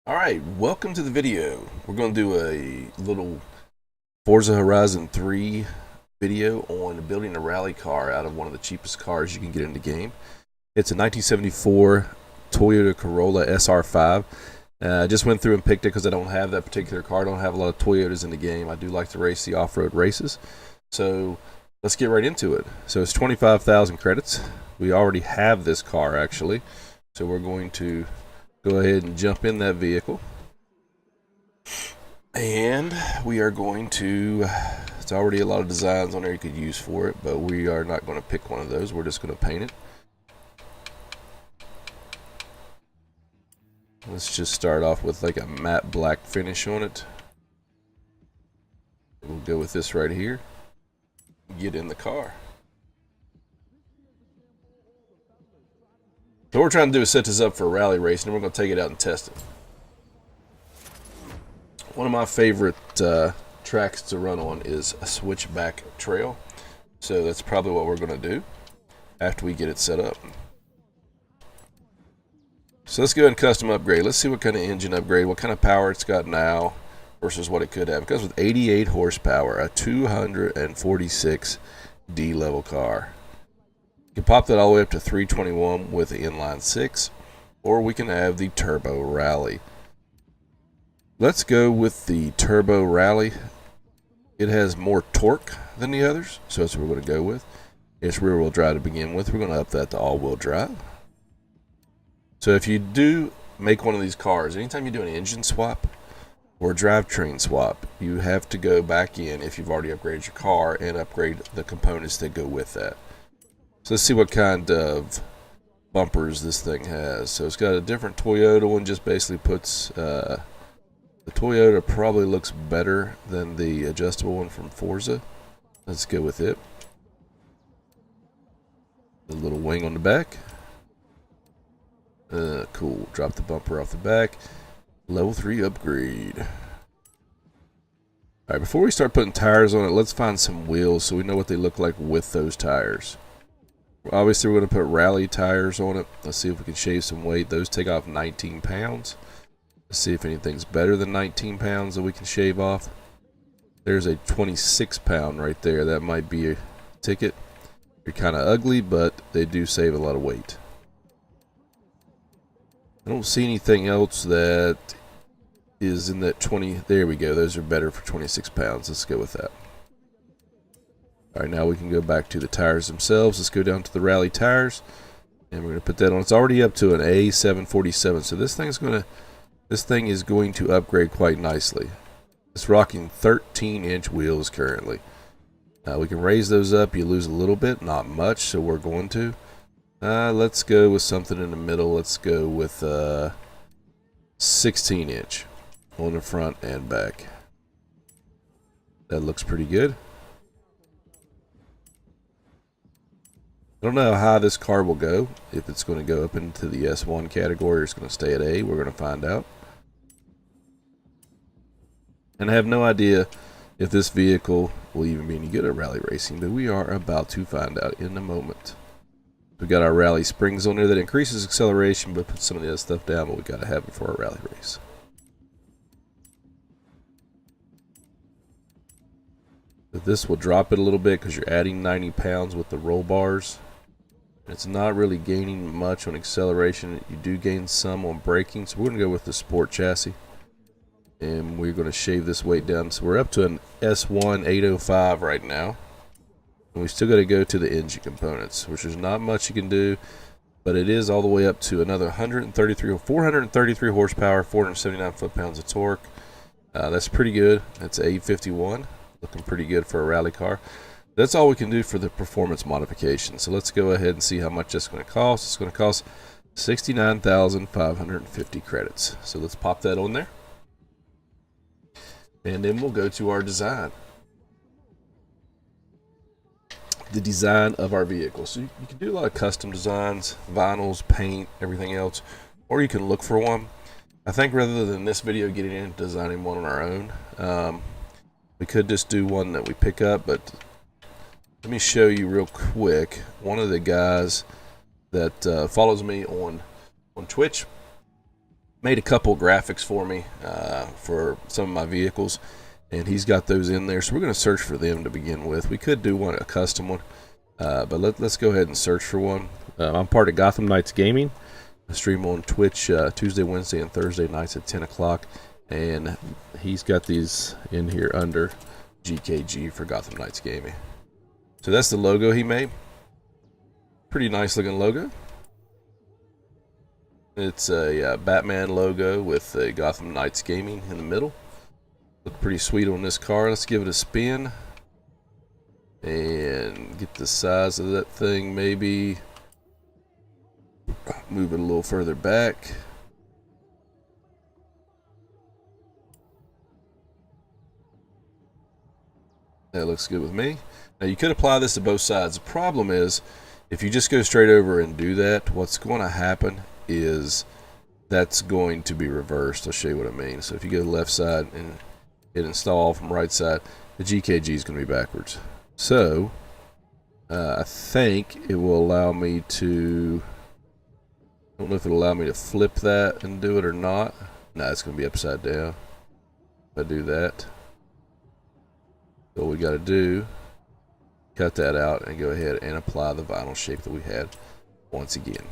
Alright, welcome to the video. We're going to do a little Forza Horizon 3 video on building a rally car out of one of the cheapest cars you can get in the game. It's a 1974 Toyota Corolla SR5. I just went through and picked it because I don't have that particular car. I don't have a lot of Toyotas in the game. I do like to race the off-road races. So let's get right into it. So it's 25,000 credits. We already have this car actually. So we're going to go ahead and jump in that vehicle, and we are going to, it's already a lot of designs on there you could use for it, but we are not going to pick one of those. We're just going to paint it. Let's just start off with like a matte black finish on it. We'll go with this right here. Get in the car. So what we're trying to do is set this up for a rally race, and then we're going to take it out and test it. One of my favorite tracks to run on is a switchback trail. So that's probably what we're going to do after we get it set up. So let's go ahead and custom upgrade. Let's see what kind of engine upgrade, what kind of power it's got now versus what it could have. It comes with 88 horsepower, a 246 D level car. You can pop that all the way up to 321 with the inline 6, or we can have the Turbo Rally. Let's go with the Turbo Rally. It has more torque than the others, so that's what we're going to go with. It's rear wheel drive to begin with. We're going to up that to all wheel drive. So if you do make one of these cars, anytime you do an engine swap or a drivetrain swap, you have to go back in if you've already upgraded your car and upgrade the components that go with that. So let's see what kind of bumpers this thing has. So it's got a different Toyota one, just basically puts, the Toyota probably looks better than the adjustable one from Forza. Let's go with it. The little wing on the back. Cool, drop the bumper off the back. Level 3 upgrade. Alright, before we start putting tires on it, let's find some wheels so we know what they look like with those tires. Obviously, we're going to put rally tires on it. Let's see if we can shave some weight. Those take off 19 pounds. Let's see if anything's better than 19 pounds that we can shave off. There's a 26 pound right there. That might be a ticket. They're kind of ugly, but they do save a lot of weight. I don't see anything else that is in that 20. There we go. Those are better for 26 pounds. Let's go with that. Alright, now we can go back to the tires themselves. Let's go down to the rally tires, and we're going to put that on. It's already up to an A747, so this thing is going to upgrade quite nicely. It's rocking 13-inch wheels currently. We can raise those up. You lose a little bit, not much, so we're going to. Let's go with something in the middle. Let's go with 16-inch on the front and back. That looks pretty good. I don't know how high this car will go, if it's going to go up into the S1 category or it's going to stay at A. We're going to find out. And I have no idea if this vehicle will even be any good at rally racing, but we are about to find out in a moment. We've got our rally springs on there that increases acceleration but puts some of the other stuff down, but we've got to have it for our rally race. But this will drop it a little bit because you're adding 90 pounds with the roll bars. It's not really gaining much on acceleration. You do gain some on braking, so we're going to go with the sport chassis. And we're going to shave this weight down. So we're up to an S1 805 right now. And we still got to go to the engine components, which is not much you can do. But it is all the way up to another 433 horsepower, 479 foot-pounds of torque. That's pretty good. That's A51. Looking pretty good for a rally car. That's all we can do for the performance modification. So let's go ahead and see how much that's going to cost. It's going to cost 69,550 credits. So let's pop that on there. And then we'll go to our design. The design of our vehicle. So you can do a lot of custom designs, vinyls, paint, everything else. Or you can look for one. I think rather than this video getting into designing one on our own, we could just do one that we pick up, but let me show you real quick. One of the guys that follows me on Twitch made a couple graphics for me for some of my vehicles, and he's got those in there. So we're going to search for them to begin with. We could do a custom one, but let's go ahead and search for one. I'm part of Gotham Knights Gaming. I stream on Twitch Tuesday, Wednesday, and Thursday nights at 10 o'clock, and he's got these in here under GKG for Gotham Knights Gaming. So that's the logo he made. Pretty nice looking logo. It's a Batman logo with a Gotham Knights Gaming in the middle. Look pretty sweet on this car. Let's give it a spin and get the size of that thing. Maybe move it a little further back. That looks good with me. Now you could apply this to both sides. The problem is, if you just go straight over and do that, what's going to happen is that's going to be reversed. I'll show you what I mean. So if you go to the left side and hit install from right side, the GKG is going to be backwards. So I think it will allow me to, I don't know if it'll allow me to flip that and do it or not. No, it's going to be upside down if I do that. So what we got to do, cut that out and go ahead and apply the vinyl shape that we had once again.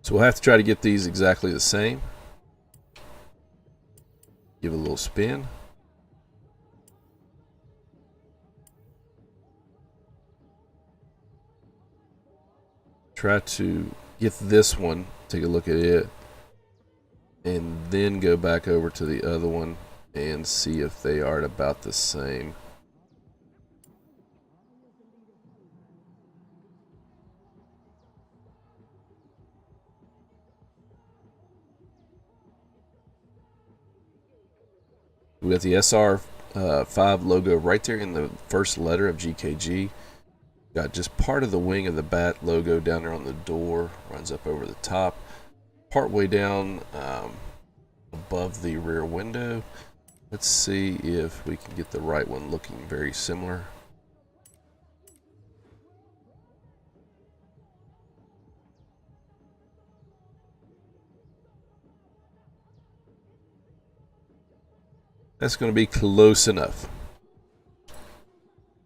So we'll have to try to get these exactly the same. Give it a little spin. Try to get this one, take a look at it, and then go back over to the other one and see if they are at about the same. We got the SR5 logo right there in the first letter of GKG. Got just part of the wing of the bat logo down there on the door, runs up over the top, part way down above the rear window. Let's see if we can get the right one looking very similar. That's going to be close enough.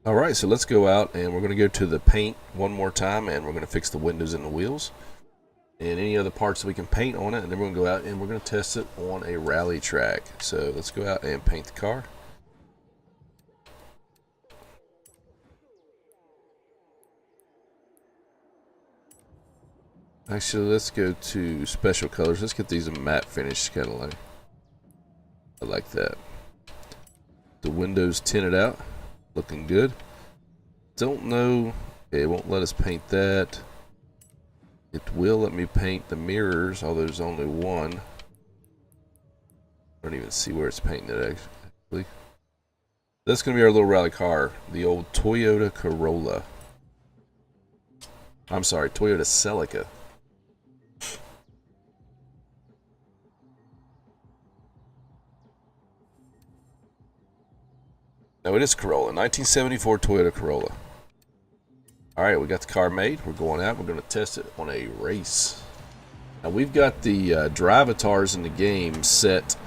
All right, so let's go out and we're going to go to the paint one more time, and we're going to fix the windows and the wheels and any other parts that we can paint on it, and then we're going to go out and we're going to test it on a rally track. So let's go out and paint the car. Actually, let's go to special colors. Let's get these a matte finish, kind of like, I like that. The windows tinted out, looking good. Don't know, okay, it won't let us paint that. It will let me paint the mirrors, although there's only one. I don't even see where it's painting it actually. That's going to be our little rally car, the old Toyota Corolla. I'm sorry, Toyota Celica. No, it is Corolla, 1974 Toyota Corolla. Alright, we got the car made. We're going out. We're going to test it on a race. Now, we've got the drive avatars in the game set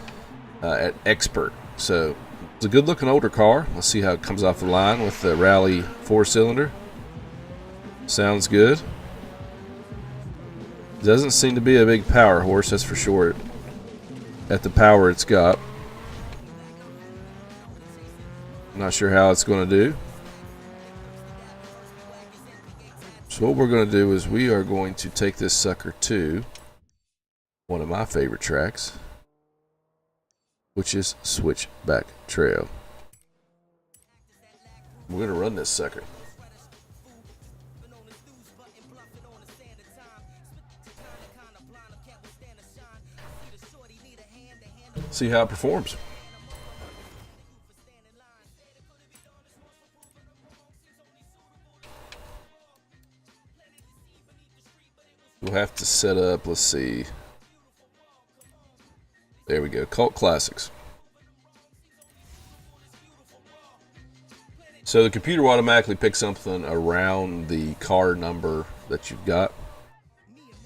at Expert. So, it's a good-looking older car. Let's see how it comes off the line with the Rally 4-cylinder. Sounds good. Doesn't seem to be a big power horse, that's for sure, at the power it's got. Not sure how it's going to do. So what we're going to do is we are going to take this sucker to one of my favorite tracks, which is Switchback Trail. We're going to run this sucker. See how it performs. We'll have to set up, let's see. There we go, Cult Classics. So the computer will automatically pick something around the car number that you've got.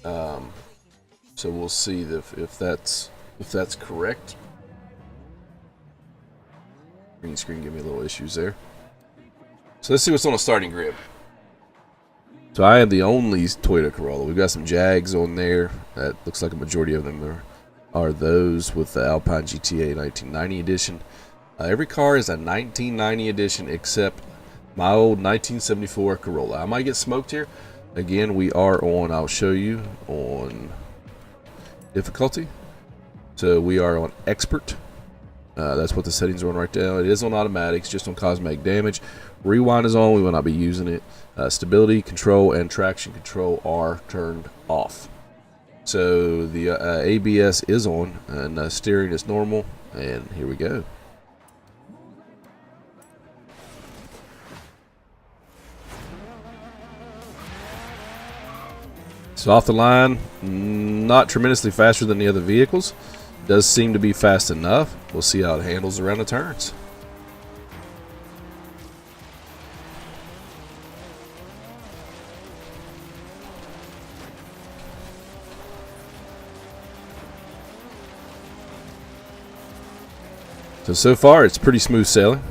So So we'll see if that's correct. Green screen gave me a little issues there. So let's see what's on the starting grid. So I am the only Toyota Corolla. We've got some Jags on there. That looks like a majority of them are those with the Alpine GTA 1990 edition. Every car is a 1990 edition except my old 1974 Corolla. I might get smoked here. Again, we are on, I'll show you, on difficulty. So we are on expert. That's what the settings are on right now. It is on automatics, just on cosmetic damage. Rewind is on. We will not be using it. Stability control and traction control are turned off. So the ABS is on, and steering is normal. And here we go. So off the line, not tremendously faster than the other vehicles. Does seem to be fast enough. We'll see how it handles around the turns. So far it's pretty smooth sailing.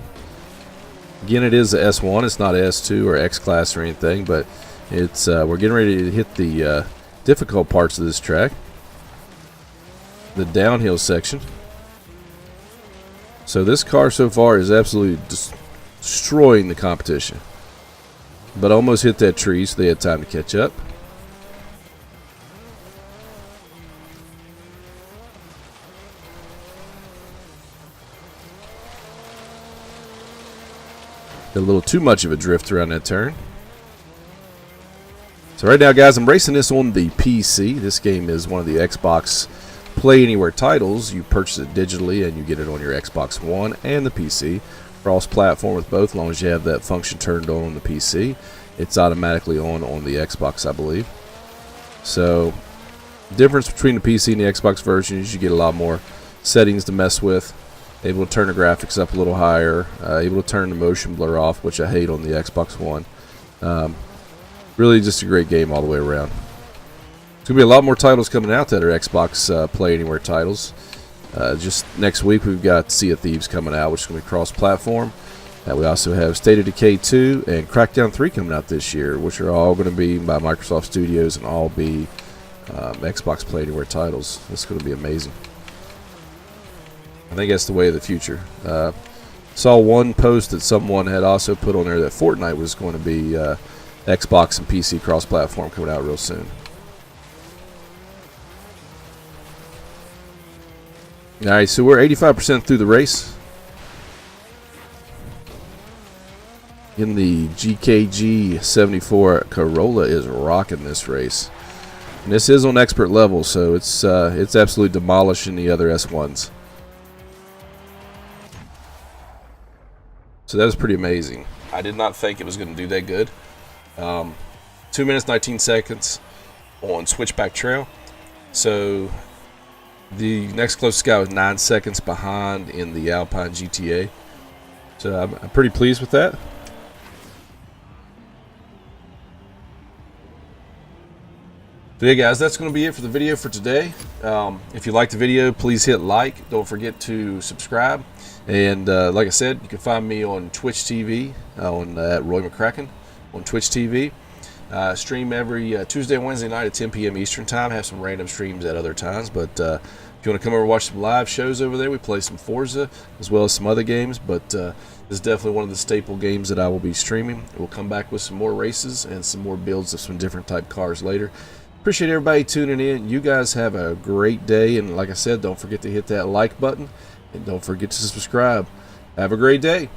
Again, it is a S1. It's not S2 or X class or anything, but it's we're getting ready to hit the difficult parts of this track. The downhill section. So this car so far is absolutely destroying the competition, but almost hit that tree, so they had time to catch up. Got a little too much of a drift around that turn. So right now, guys, I'm racing this on the PC. This game is one of the Xbox Play Anywhere titles. You purchase it digitally and you get it on your Xbox One and the PC. Cross-platform with both, as long as you have that function turned on the PC. It's automatically on the Xbox, I believe. So, the difference between the PC and the Xbox version is you get a lot more settings to mess with. Able to turn the graphics up a little higher. Able to turn the motion blur off, which I hate on the Xbox One. Really just a great game all the way around. There's going to be a lot more titles coming out that are Xbox Play Anywhere titles. Just next week we've got Sea of Thieves coming out, which is going to be cross-platform. We also have State of Decay 2 and Crackdown 3 coming out this year, which are all going to be by Microsoft Studios and all be Xbox Play Anywhere titles. It's going to be amazing. I think that's the way of the future. Saw one post that someone had also put on there that Fortnite was going to be Xbox and PC cross-platform coming out real soon. Alright, so we're 85% through the race. In the GKG 74 Corolla is rocking this race. And this is on expert level, so it's absolutely demolishing the other S1s. So that was pretty amazing. I did not think it was going to do that good. 2 minutes 19 seconds on Switchback Trail. So the next closest guy was 9 seconds behind in the Alpine GTA. So I'm pretty pleased with that. So yeah, guys, that's going to be it for the video for today. If you liked the video, please hit like. Don't forget to subscribe. And like I said, you can find me on Twitch TV at Roy McKraken on Twitch TV. Stream every Tuesday and Wednesday night at 10 p.m. Eastern Time. Have some random streams at other times. But if you want to come over and watch some live shows over there, we play some Forza as well as some other games. But this is definitely one of the staple games that I will be streaming. We'll come back with some more races and some more builds of some different type cars later. Appreciate everybody tuning in. You guys have a great day. And like I said, don't forget to hit that like button. And don't forget to subscribe. Have a great day.